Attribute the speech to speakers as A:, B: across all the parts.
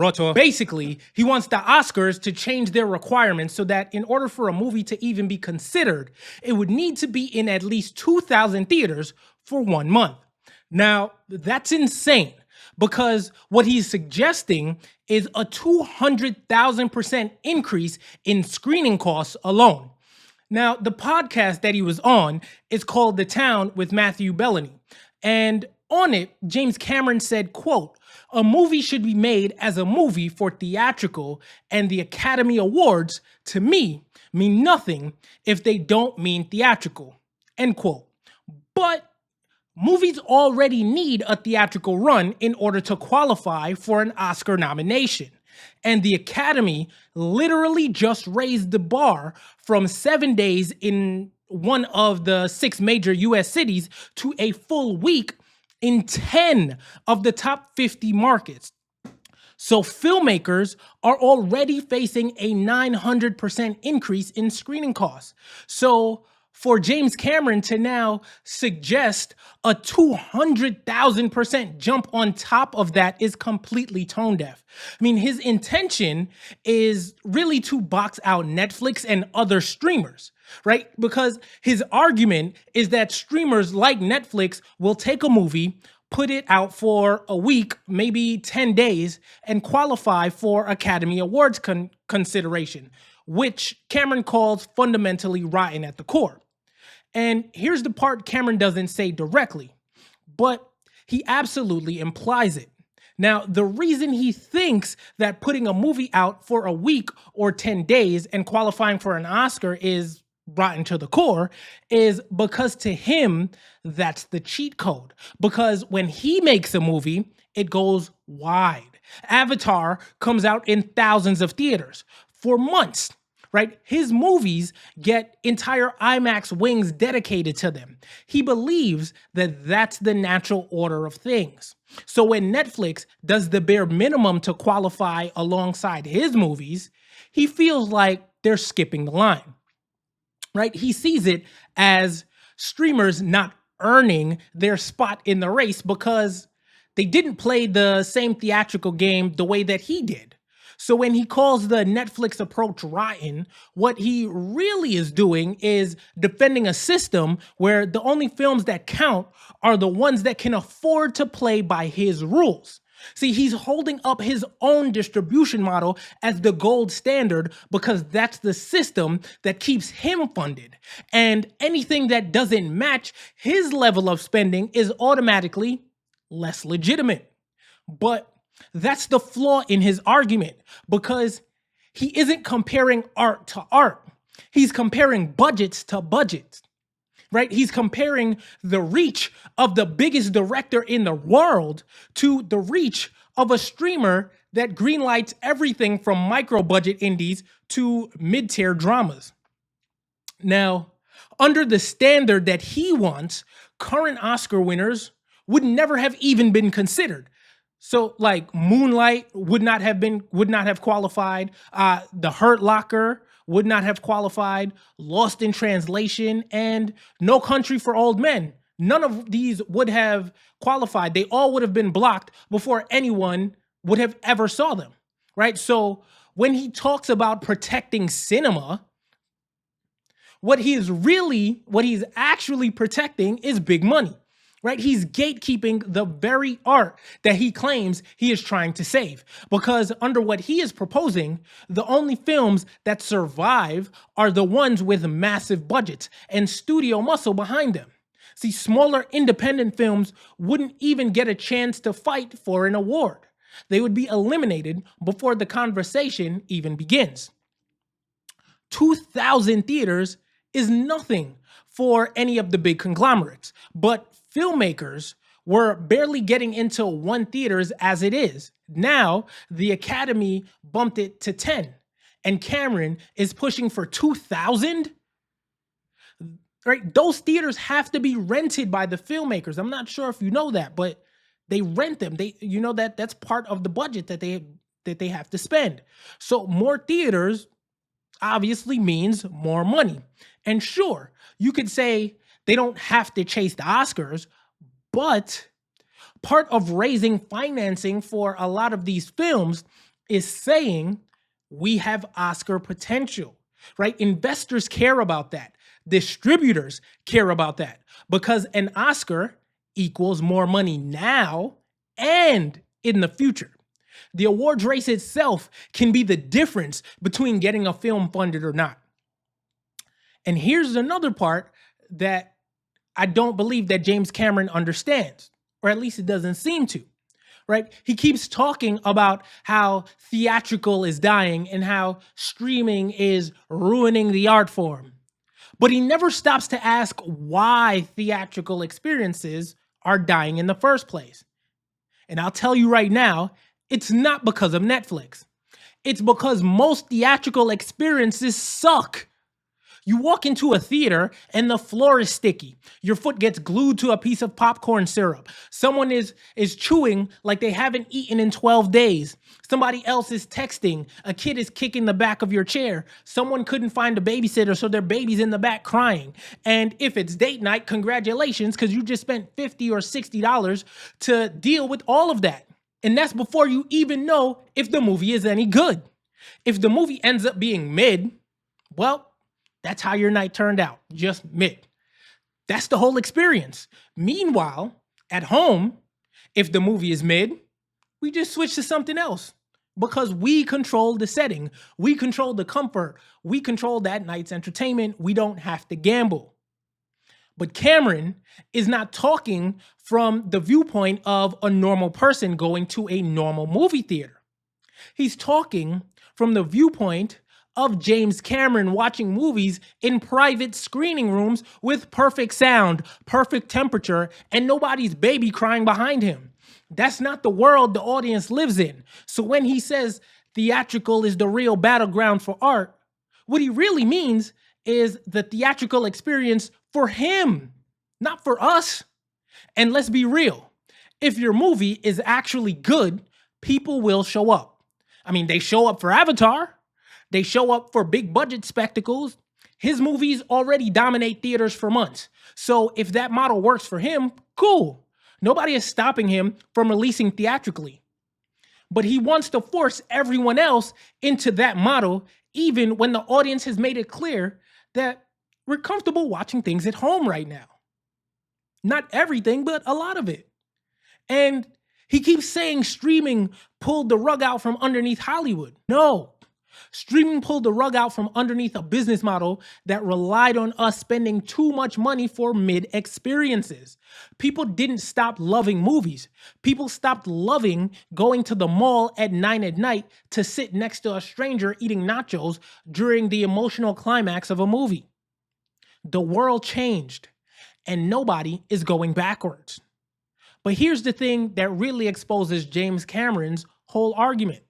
A: Rawteur. Basically, he wants the Oscars to change their requirements so that in order for a movie to even be considered, it would need to be in at least 2,000 theaters for 1 month. Now, that's insane because what he's suggesting is a 200,000% increase in screening costs alone. Now, the podcast that he was on is called The Town with Matthew Bellany. And on it, James Cameron said, quote, "A movie should be made as a movie for theatrical, and the Academy Awards, to me, mean nothing if they don't mean theatrical," end quote. But movies already need a theatrical run in order to qualify for an Oscar nomination. And the Academy literally just raised the bar from 7 days in one of the 6 major US cities to a full week in 10 of the top 50 markets. So filmmakers are already facing a 900% increase in screening costs. So for James Cameron to now suggest a 200,000% jump on top of that is completely tone deaf. I mean, his intention is really to box out Netflix and other streamers, right? Because his argument is that streamers like Netflix will take a movie, put it out for a week, maybe 10 days, and qualify for Academy Awards consideration, which Cameron calls fundamentally rotten at the core. And here's the part Cameron doesn't say directly, but he absolutely implies it. Now, the reason he thinks that putting a movie out for a week or 10 days and qualifying for an Oscar is rotten to the core is because to him, that's the cheat code. Because when he makes a movie, it goes wide. Avatar comes out in thousands of theaters for months. Right? His movies get entire IMAX wings dedicated to them. He believes that that's the natural order of things. So when Netflix does the bare minimum to qualify alongside his movies, he feels like they're skipping the line. Right? He sees it as streamers not earning their spot in the race because they didn't play the same theatrical game the way that he did. So when he calls the Netflix approach rotten, what he really is doing is defending a system where the only films that count are the ones that can afford to play by his rules. See, he's holding up his own distribution model as the gold standard because that's the system that keeps him funded. And anything that doesn't match his level of spending is automatically less legitimate. But that's the flaw in his argument because he isn't comparing art to art. He's comparing budgets to budgets, right? He's comparing the reach of the biggest director in the world to the reach of a streamer that greenlights everything from micro budget indies to mid-tier dramas. Now, under the standard that he wants, current Oscar winners would never have even been considered. So like Moonlight would not have qualified. The Hurt Locker would not have qualified. Lost in Translation and No Country for Old Men. None of these would have qualified. They all would have been blocked before anyone would have ever saw them, right? So when he talks about protecting cinema, what he's actually protecting is big money. Right? He's gatekeeping the very art that he claims he is trying to save. Because under what he is proposing, the only films that survive are the ones with massive budgets and studio muscle behind them. See, smaller independent films wouldn't even get a chance to fight for an award. They would be eliminated before the conversation even begins. 2,000 theaters is nothing for any of the big conglomerates, but filmmakers were barely getting into 1 theaters as it is. Now, the Academy bumped it to 10, and Cameron is pushing for 2,000? Right? Those theaters have to be rented by the filmmakers. I'm not sure if you know that, but they rent them. That's part of the budget that they have to spend. So more theaters obviously means more money. And sure, you could say they don't have to chase the Oscars, but part of raising financing for a lot of these films is saying we have Oscar potential, right? Investors care about that. Distributors care about that because an Oscar equals more money now and in the future. The awards race itself can be the difference between getting a film funded or not. And here's another part that I don't believe that James Cameron understands, or at least it doesn't seem to, right? He keeps talking about how theatrical is dying and how streaming is ruining the art form. But he never stops to ask why theatrical experiences are dying in the first place. And I'll tell you right now, it's not because of Netflix. It's because most theatrical experiences suck. You walk into a theater and the floor is sticky. Your foot gets glued to a piece of popcorn syrup. Someone is chewing like they haven't eaten in 12 days. Somebody else is texting. A kid is kicking the back of your chair. Someone couldn't find a babysitter, so their baby's in the back crying. And if it's date night, congratulations, because you just spent $50 or $60 to deal with all of that. And that's before you even know if the movie is any good. If the movie ends up being mid, well, that's how your night turned out, just mid. That's the whole experience. Meanwhile, at home, if the movie is mid, we just switch to something else because we control the setting. We control the comfort. We control that night's entertainment. We don't have to gamble. But Cameron is not talking from the viewpoint of a normal person going to a normal movie theater. He's talking from the viewpoint of James Cameron watching movies in private screening rooms with perfect sound, perfect temperature, and nobody's baby crying behind him. That's not the world the audience lives in. So when he says theatrical is the real battleground for art, what he really means is the theatrical experience for him, not for us. And let's be real, if your movie is actually good, people will show up. I mean, they show up for Avatar. They show up for big budget spectacles. His movies already dominate theaters for months. So if that model works for him, cool. Nobody is stopping him from releasing theatrically. But he wants to force everyone else into that model, even when the audience has made it clear that we're comfortable watching things at home right now. Not everything, but a lot of it. And he keeps saying streaming pulled the rug out from underneath Hollywood. No. Streaming pulled the rug out from underneath a business model that relied on us spending too much money for mid experiences. People didn't stop loving movies. People stopped loving going to the mall at 9 at night to sit next to a stranger eating nachos during the emotional climax of a movie. The world changed, and nobody is going backwards. But here's the thing that really exposes James Cameron's whole argument.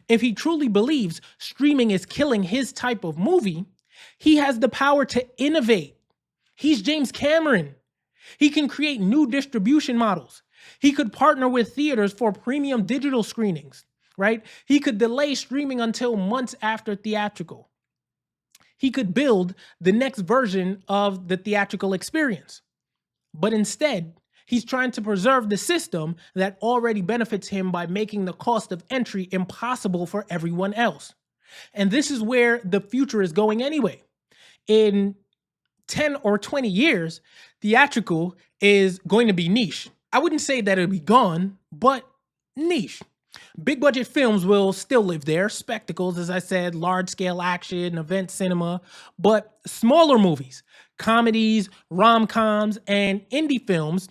A: If he truly believes streaming is killing his type of movie, he has the power to innovate. He's James Cameron. He can create new distribution models. He could partner with theaters for premium digital screenings, right? He could delay streaming until months after theatrical. He could build the next version of the theatrical experience. But instead, he's trying to preserve the system that already benefits him by making the cost of entry impossible for everyone else. And this is where the future is going anyway. In 10 or 20 years, theatrical is going to be niche. I wouldn't say that it'll be gone, but niche. Big budget films will still live there. Spectacles, as I said, large scale action, event cinema, but smaller movies, comedies, rom-coms, and indie films,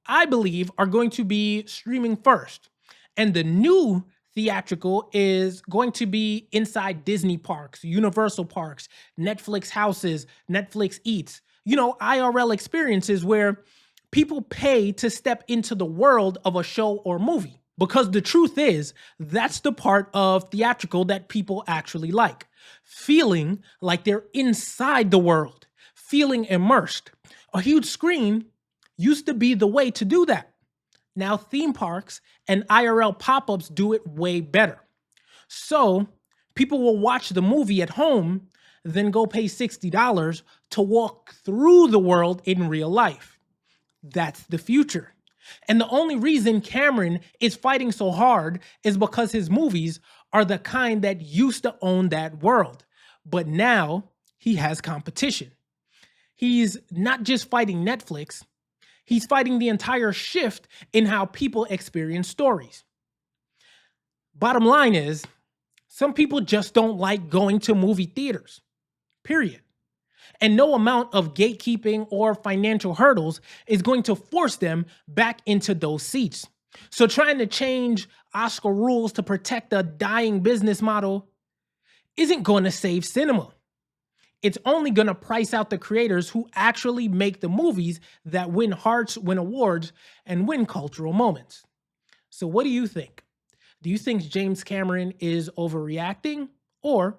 A: I believe, are going to be streaming first. And the new theatrical is going to be inside Disney parks, Universal parks, Netflix houses, Netflix eats, IRL experiences where people pay to step into the world of a show or movie. Because the truth is, that's the part of theatrical that people actually like. Feeling like they're inside the world, feeling immersed. A huge screen used to be the way to do that. Now theme parks and IRL pop-ups do it way better. So people will watch the movie at home, then go pay $60 to walk through the world in real life. That's the future. And the only reason Cameron is fighting so hard is because his movies are the kind that used to own that world. But now he has competition. He's not just fighting Netflix, he's fighting the entire shift in how people experience stories. Bottom line is, some people just don't like going to movie theaters, period. And no amount of gatekeeping or financial hurdles is going to force them back into those seats. So trying to change Oscar rules to protect a dying business model isn't going to save cinema. It's only going to price out the creators who actually make the movies that win hearts, win awards, and win cultural moments. So what do you think? Do you think James Cameron is overreacting, or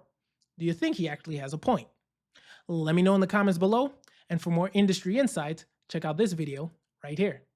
A: do you think he actually has a point? Let me know in the comments below, and for more industry insights, check out this video right here.